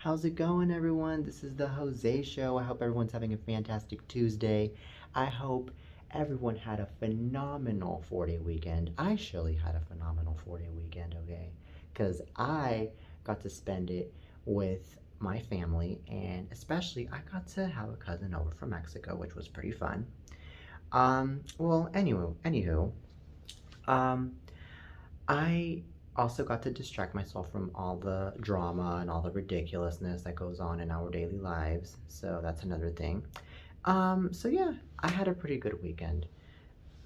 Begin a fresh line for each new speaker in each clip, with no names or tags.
How's it going, everyone? This is the Jose Show. I hope everyone's having a fantastic Tuesday. I hope everyone had a phenomenal 4-day weekend. I surely had a phenomenal 4-day weekend, okay? Because I got to spend it with my family, and especially I got to have a cousin over from Mexico, which was pretty fun. Anywho, um, I also got to distract myself from all the drama and all the ridiculousness that goes on in our daily lives. So that's another thing. So yeah, I had a pretty good weekend.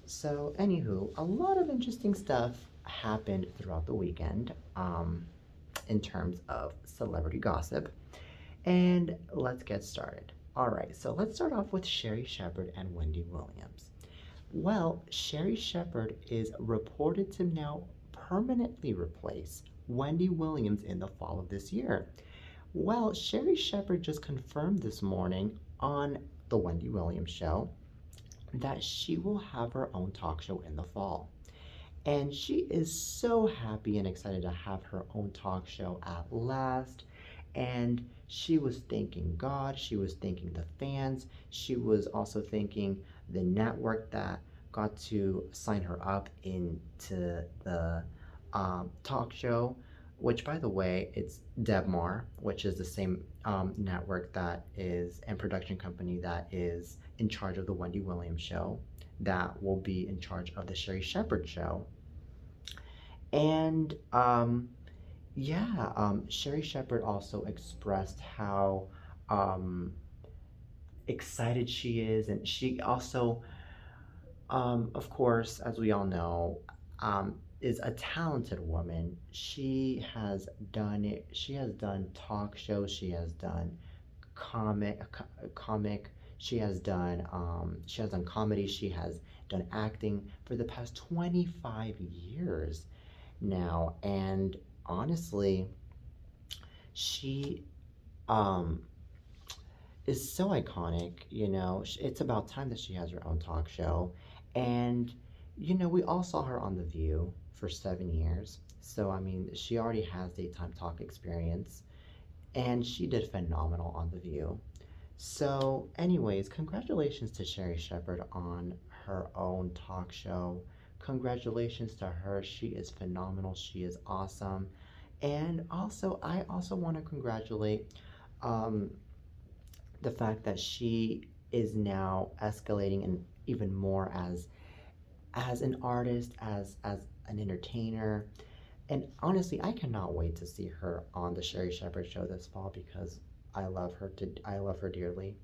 So anywho, a lot of interesting stuff happened throughout the weekend, in terms of celebrity gossip. And let's get started. All right, so let's start off with Sherri Shepard and Wendy Williams. Well, Sherri Shepard is reported to now permanently replace Wendy Williams in the fall of this year. Well, Sherri Shepard just confirmed this morning on The Wendy Williams Show that she will have her own talk show in the fall. And she is so happy and excited to have her own talk show at last. And she was thanking God, she was thanking the fans, she was also thanking the network that got to sign her up into the talk show, which, by the way, it's Debmar, which is the same network that is and production company that is in charge of the Wendy Williams show, that will be in charge of the Sherri Shepard show. And Sherri Shepard also expressed how um, excited she is, and she also, of course, as we all know, is a talented woman. She has done it. She has done talk shows. She has done comic. She has done comedy. She has done acting for the past 25 years now, and honestly, she um is so iconic. It's about time that she has her own talk show. And we all saw her on The View for 7 years, so I mean, she already has daytime talk experience, and she did phenomenal on The View. So anyways, congratulations to Sherri Shepard on her own talk show. Congratulations to her. She is phenomenal. She is awesome. And also, I also want to congratulate um, the fact that she is now escalating and even more as an artist, as an entertainer. And honestly, I cannot wait to see her on the Sherri Shepard show this fall because I love her dearly.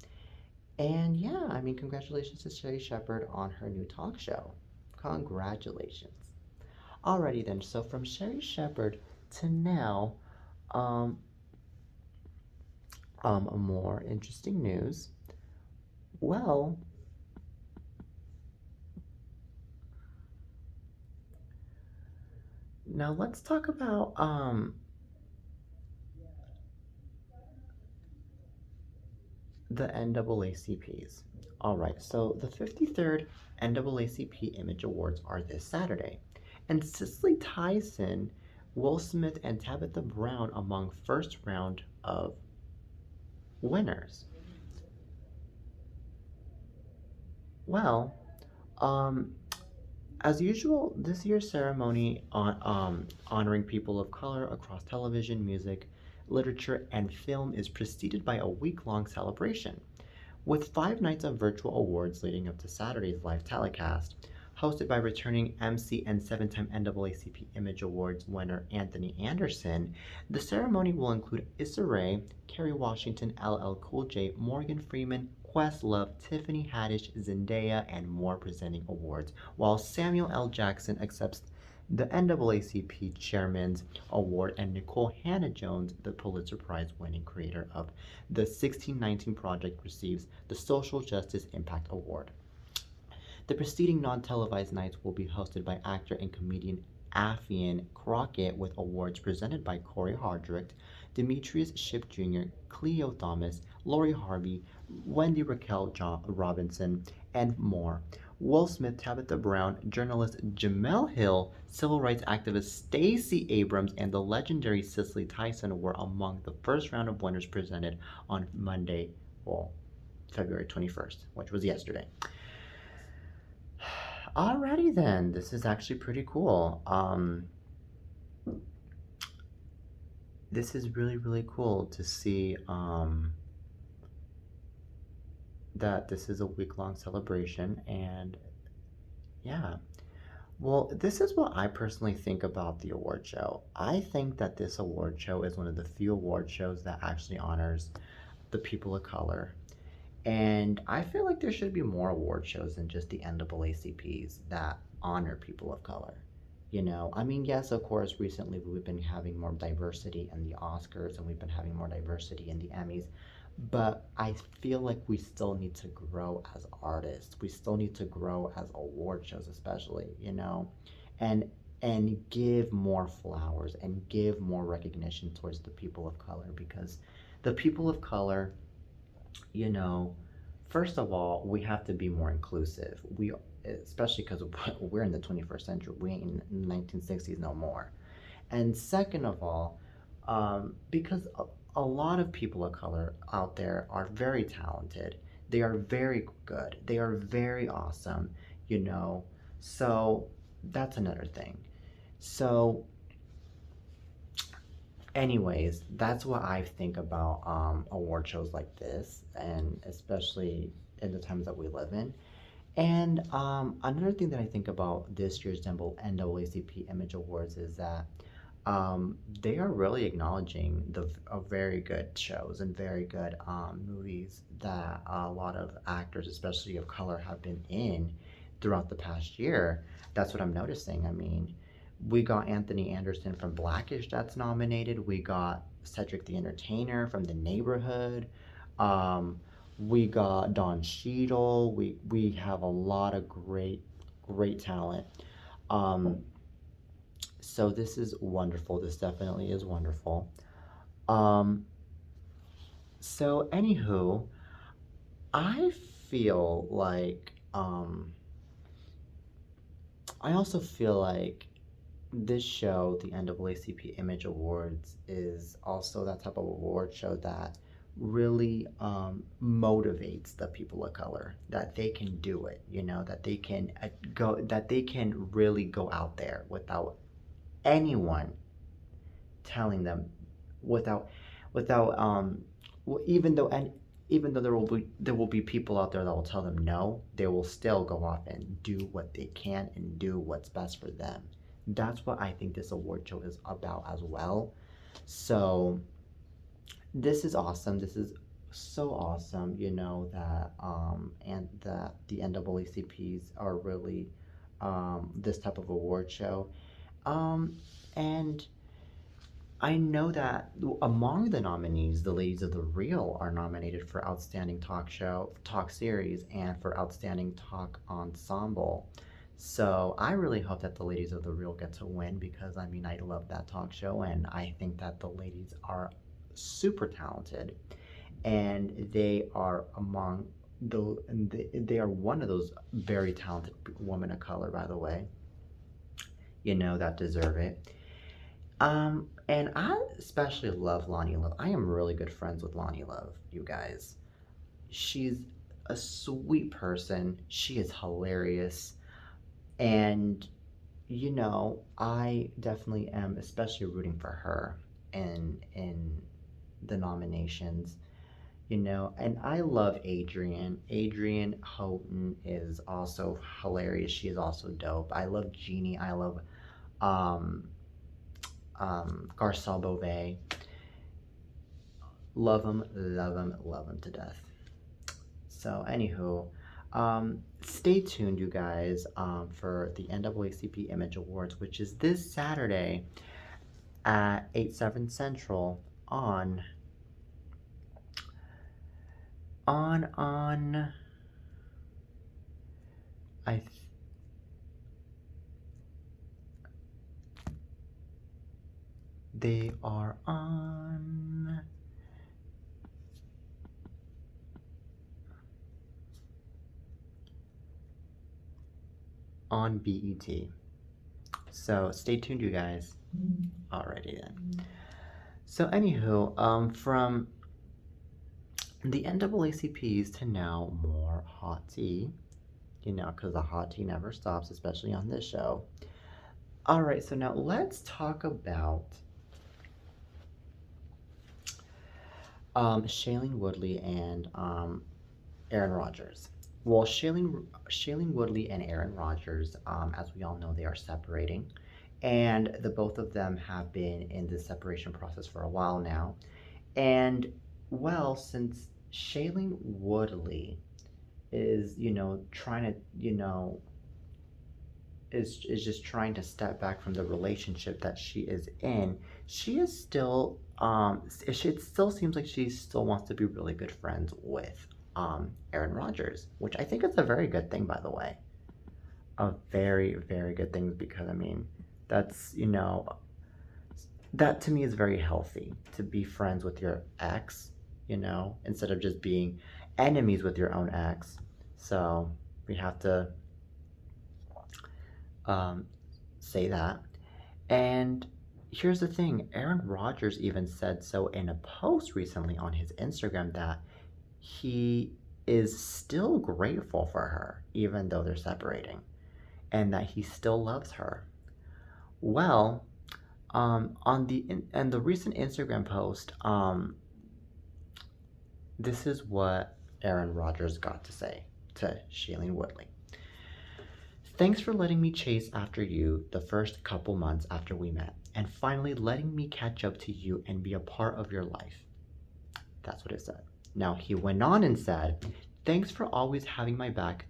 And yeah, I mean, congratulations to Sherri Shepard on her new talk show. Congratulations. Alrighty then, so from Sherri Shepard to now, um, more interesting news. Well, now let's talk about the NAACPs. All right, so the 53rd NAACP Image Awards are this Saturday, and Cicely Tyson, Will Smith, and Tabitha Brown among first round of winners. Well, um, as usual, this year's ceremony honoring people of color across television, music, literature, and film is preceded by a week-long celebration, with 5 nights of virtual awards leading up to Saturday's live telecast. Hosted by returning MC and 7-time NAACP Image Awards winner Anthony Anderson, the ceremony will include Issa Rae, Kerry Washington, LL Cool J, Morgan Freeman, Questlove, Tiffany Haddish, Zendaya, and more presenting awards, while Samuel L. Jackson accepts the NAACP Chairman's Award, and Nicole Hannah-Jones, the Pulitzer Prize-winning creator of the 1619 Project, receives the Social Justice Impact Award. The preceding non-televised nights will be hosted by actor and comedian Affian Crockett, with awards presented by Corey Hardrict, Demetrius Shipp Jr., Cleo Thomas, Lori Harvey, Wendy Raquel Robinson, and more, Will Smith, Tabitha Brown, journalist Jamel Hill, civil rights activist Stacey Abrams, and the legendary Cicely Tyson were among the first round of winners presented on Monday, well, February 21st, which was yesterday. Alrighty then, this is actually pretty cool. This is really, really cool to see that this is a week-long celebration, and yeah. Well, this is what I personally think about the award show. I think that this award show is one of the few award shows that actually honors the people of color. And I feel like there should be more award shows than just the NAACPs that honor people of color. I mean, yes, of course, recently we've been having more diversity in the Oscars and we've been having more diversity in the Emmys, but I feel like we still need to grow as artists. We still need to grow as award shows, especially, and give more flowers and give more recognition towards the people of color because the people of color, you know, first of all, we have to be more inclusive. Especially because we're in the 21st century. We ain't in the 1960s no more. And second of all, because a lot of people of color out there are very talented. They are very good. They are very awesome, you know. So that's another thing. So, anyways, that's what I think about award shows like this, and especially in the times that we live in. And another thing that I think about this year's NAACP Image Awards is that they are really acknowledging the very good shows and very good movies that a lot of actors, especially of color, have been in throughout the past year. That's what I'm noticing. I mean, we got Anthony Anderson from Blackish that's nominated. We got Cedric the Entertainer from The Neighborhood. Um, we got Don Cheadle. We have a lot of great talent. Um, so this is wonderful. This definitely is wonderful. Um, so anywho, I feel like I also feel like this show, the NAACP Image Awards, is also that type of award show that really motivates the people of color that they can do it. That they can that they can really go out there without anyone telling them, without without even though there will be people out there that will tell them no, they will still go off and do what they can and do what's best for them. That's what I think this award show is about as well. So this is awesome. This is so awesome, that and that the NAACPs are really this type of award show. Um, and I know that among the nominees, the Ladies of the Real are nominated for Outstanding Talk Series, and for Outstanding Talk Ensemble. So I really hope that the Ladies of the Real get to win because I mean I love that talk show and I think that the ladies are super talented and they are among they are one of those very talented women of color, by the way, that deserve it. And I especially love Lonnie Love. I am really good friends with Lonnie Love, you guys. She's a sweet person. She is hilarious. And, I definitely am especially rooting for her in the nominations. And I love Adrienne. Adrienne Houghton is also hilarious. She is also dope. I love Jeannie. I love um, Garcelle Beauvais. Love him, love him to death. So, anywho, stay tuned, you guys, for the NAACP Image Awards, which is this Saturday at 8/7 Central on I th- they are on on BET. So stay tuned, you guys. Alrighty then. So anywho, from the NAACPs to now more hot tea, because the hot tea never stops, especially on this show. All right, so now let's talk about Shailene Woodley and Aaron Rodgers. Well, Shailene Woodley and Aaron Rodgers, as we all know, they are separating, and the both of them have been in the separation process for a while now. And well, since Shailene Woodley is, trying to, is just trying to step back from the relationship that she is in, she is still it still seems like she still wants to be really good friends with Aaron Rodgers, which I think is a very good thing, by the way. A very, very good thing, because I mean, that's, that to me is very healthy, to be friends with your ex, instead of just being enemies with your own ex. So we have to um, say that. And here's the thing, Aaron Rodgers even said so in a post recently on his Instagram, that he is still grateful for her, even though they're separating, and that he still loves her. Well, on the recent Instagram post, this is what Aaron Rodgers got to say to Shailene Woodley. Thanks for letting me chase after you the first couple months after we met, and finally letting me catch up to you and be a part of your life. That's what it said. Now, he went on and said, thanks for always having my back,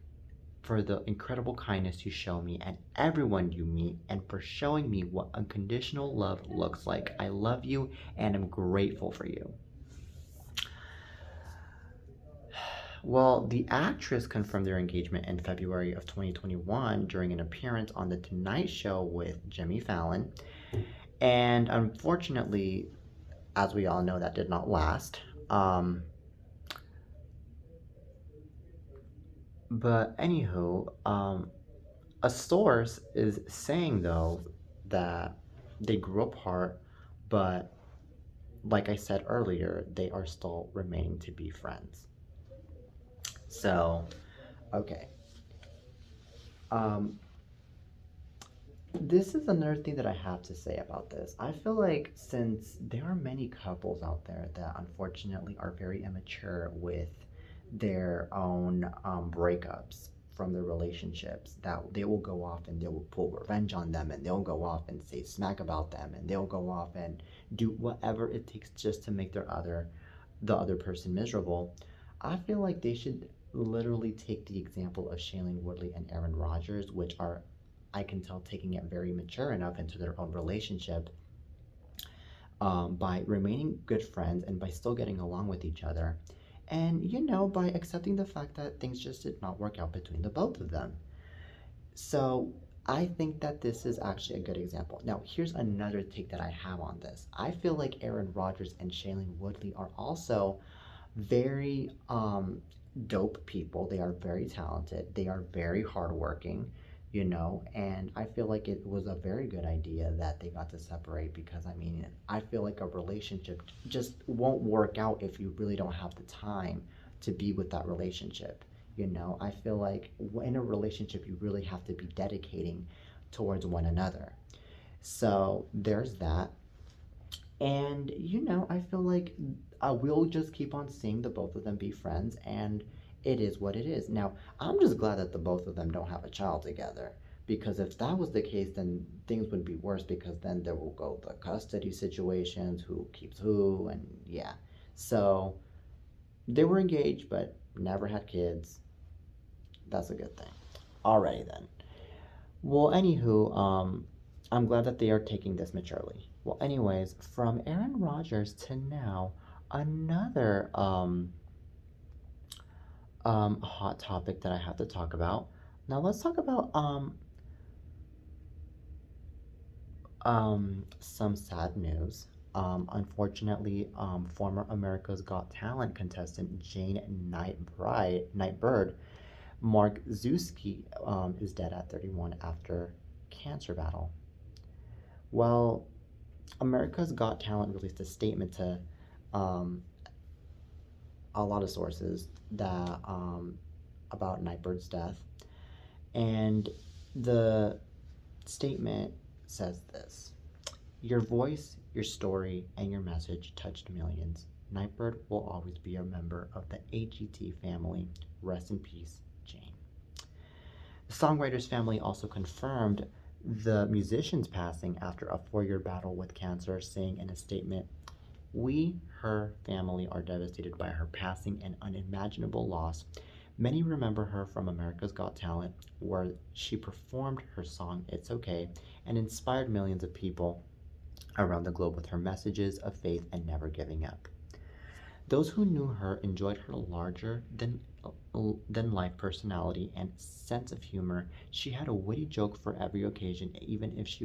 for the incredible kindness you show me and everyone you meet, and for showing me what unconditional love looks like. I love you and am grateful for you. Well, the actress confirmed their engagement in February of 2021 during an appearance on The Tonight Show with Jimmy Fallon. And unfortunately, as we all know, that did not last. But anywho, a source is saying, though, that they grew apart, but like I said earlier, they are still remaining to be friends. So, okay. This is another thing that I have to say about this. I feel like, since there are many couples out there that unfortunately are very immature with their own breakups from their relationships, that they will go off and they will pull revenge on them, and they'll go off and say smack about them, and they'll go off and do whatever it takes just to make the other person miserable. I feel like they should literally take the example of Shailene Woodley and Aaron Rodgers, which are, I can tell, taking it very mature enough into their own relationship, by remaining good friends and by still getting along with each other. And, by accepting the fact that things just did not work out between the both of them. So I think that this is actually a good example. Now, here's another take that I have on this. I feel like Aaron Rodgers and Shailene Woodley are also very dope people. They are very talented. They are very hardworking, and I feel like it was a very good idea that they got to separate, because I mean, I feel like a relationship just won't work out if you really don't have the time to be with that relationship. I feel like in a relationship, you really have to be dedicating towards one another. So there's that. And, I feel like we'll just keep on seeing the both of them be friends, and it is what it is. Now, I'm just glad that the both of them don't have a child together, because if that was the case, then things would be worse, because then there will go the custody situations, who keeps who, and yeah. So they were engaged, but never had kids. That's a good thing. Alrighty then. Well, anywho, I'm glad that they are taking this maturely. Well, anyways, from Aaron Rodgers to now, another hot topic that I have to talk about. Now let's talk about some sad news. Unfortunately, former America's Got Talent contestant Jane Nightbird Mark Zuski is dead at 31 after cancer battle. Well, America's Got Talent released a statement to um, a lot of sources that about Nightbird's death, and the statement says this: "Your voice, your story, and your message touched millions. Nightbird will always be a member of the AGT family. Rest in peace, Jane." The songwriter's family also confirmed the musician's passing after a 4-year battle with cancer, saying in a statement, "We, her family, are devastated by her passing and unimaginable loss. Many remember her from America's Got Talent, where she performed her song It's Okay and inspired millions of people around the globe with her messages of faith and never giving up. Those who knew her enjoyed her larger than life personality and sense of humor. She had a witty joke for every occasion, even if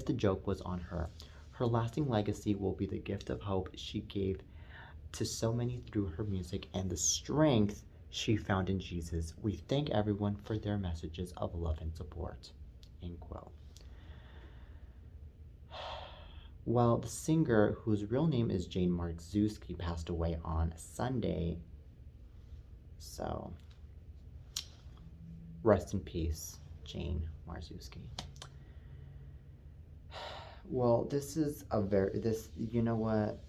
the joke was on her. Her lasting legacy will be the gift of hope she gave to so many through her music and the strength she found in Jesus. We thank everyone for their messages of love and support." End quote. Well, the singer, whose real name is Jane Marczewski, passed away on Sunday. So, rest in peace, Jane Marczewski. Well, this is you know what?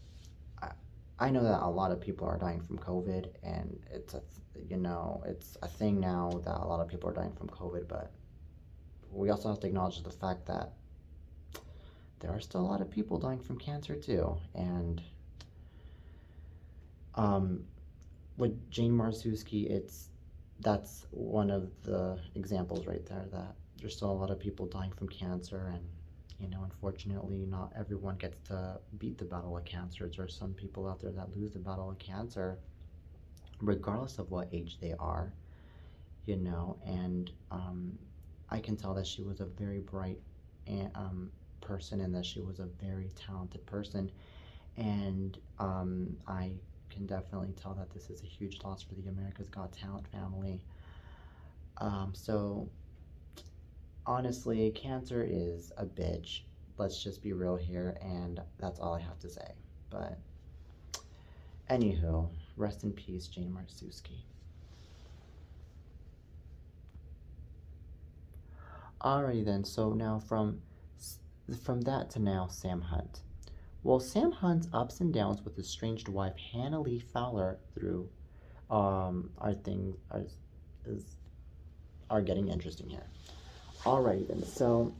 I know that a lot of people are dying from COVID, and it's a thing now that a lot of people are dying from COVID, but we also have to acknowledge the fact that there are still a lot of people dying from cancer too. And with Jane Marczewski, that's one of the examples right there, that there's still a lot of people dying from cancer, and unfortunately, not everyone gets to beat the battle of cancer. There are some people out there that lose the battle of cancer, regardless of what age they are, and I can tell that she was a very bright person, and that she was a very talented person, and I can definitely tell that this is a huge loss for the America's Got Talent family. So honestly, cancer is a bitch. Let's just be real here, and that's all I have to say. But anywho, rest in peace, Jane Marczewski. Alrighty then, so now from that to now, Sam Hunt. Well, Sam Hunt's ups and downs with his estranged wife Hannah Lee Fowler through are getting interesting here. Alrighty then, so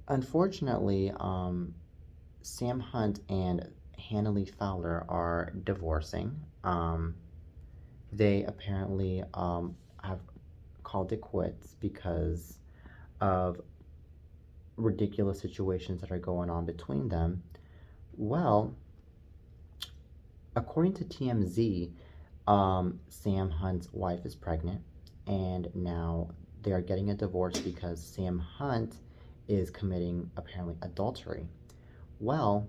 unfortunately, Sam Hunt and Hannah Lee Fowler are divorcing. They apparently have called it quits because of ridiculous situations that are going on between them. Well, according to TMZ, Sam Hunt's wife is pregnant, and now they are getting a divorce because Sam Hunt is committing apparently adultery. Well,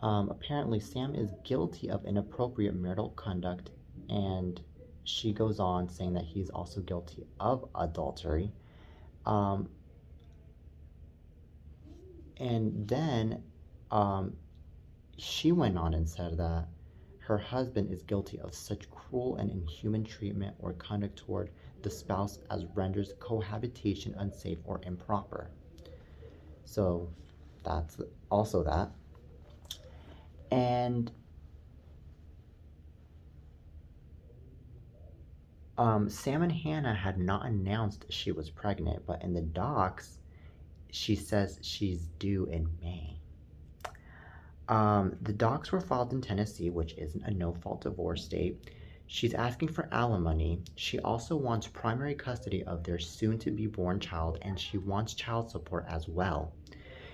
apparently Sam is guilty of inappropriate marital conduct, and she goes on saying that he's also guilty of adultery. And then she went on and said that her husband is guilty of such cruel and inhuman treatment or conduct toward the spouse as renders cohabitation unsafe or improper. So that's also that. And Sam and Hannah had not announced she was pregnant, but in the docs, she says she's due in May. The docs were filed in Tennessee, which isn't a no-fault divorce state. She's asking for alimony. She also wants primary custody of their soon-to-be-born child, and she wants child support as well.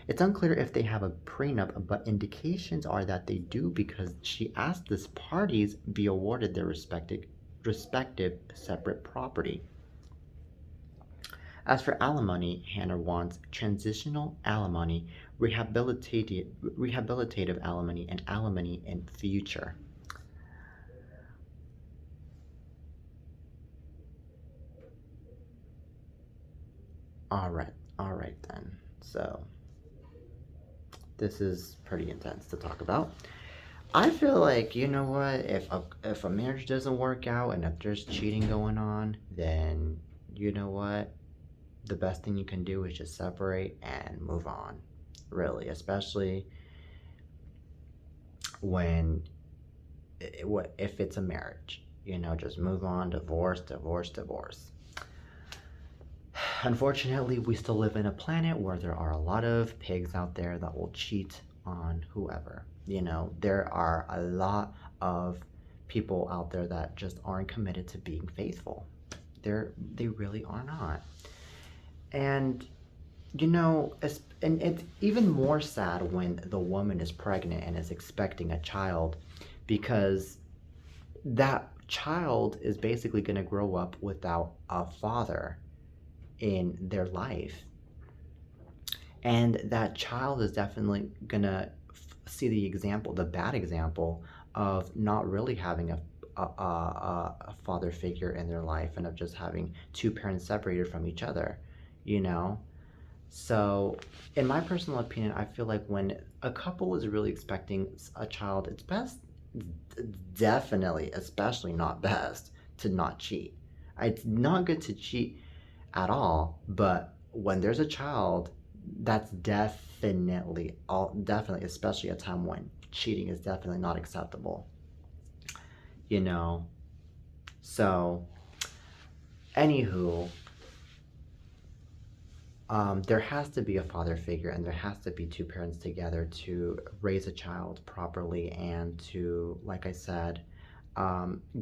It's unclear if they have a prenup, but indications are that they do, because she asked the parties be awarded their respective separate property. As for alimony, Hannah wants transitional alimony, rehabilitative alimony, and alimony in future. All right then. So this is pretty intense to talk about. I feel like, you know what, if a marriage doesn't work out and if there's cheating going on, then you know what, the best thing you can do is just separate and move on. Really, especially when if it's a marriage, just move on, divorce, divorce, divorce. Unfortunately, we still live in a planet where there are a lot of pigs out there that will cheat on whoever. There are a lot of people out there that just aren't committed to being faithful. They really are not. And and it's even more sad when the woman is pregnant and is expecting a child, because that child is basically going to grow up without a father in their life. And that child is definitely going to see the bad example of not really having a father figure in their life, and of just having two parents separated from each other, you know? So, in my personal opinion, I feel like when a couple is really expecting a child, it's best, definitely, especially not best, to not cheat. It's not good to cheat at all, but when there's a child, that's definitely, especially a time when cheating is definitely not acceptable, you know? So, anywho, there has to be a father figure, and there has to be two parents together to raise a child properly, and to, like I said,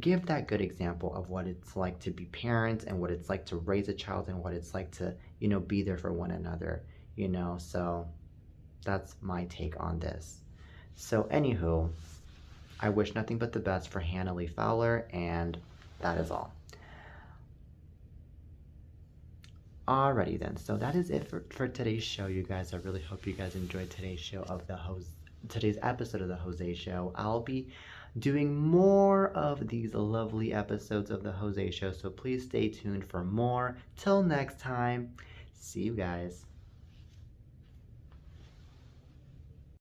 give that good example of what it's like to be parents, and what it's like to raise a child, and what it's like to, be there for one another, So that's my take on this. So, anywho, I wish nothing but the best for Hannah Lee Fowler, and that is all. Alrighty then, so that is it for today's show, you guys. I really hope you guys enjoyed today's episode of the Jose Show. I'll be doing more of these lovely episodes of the Jose Show, so please stay tuned for more. Till next time, see you guys.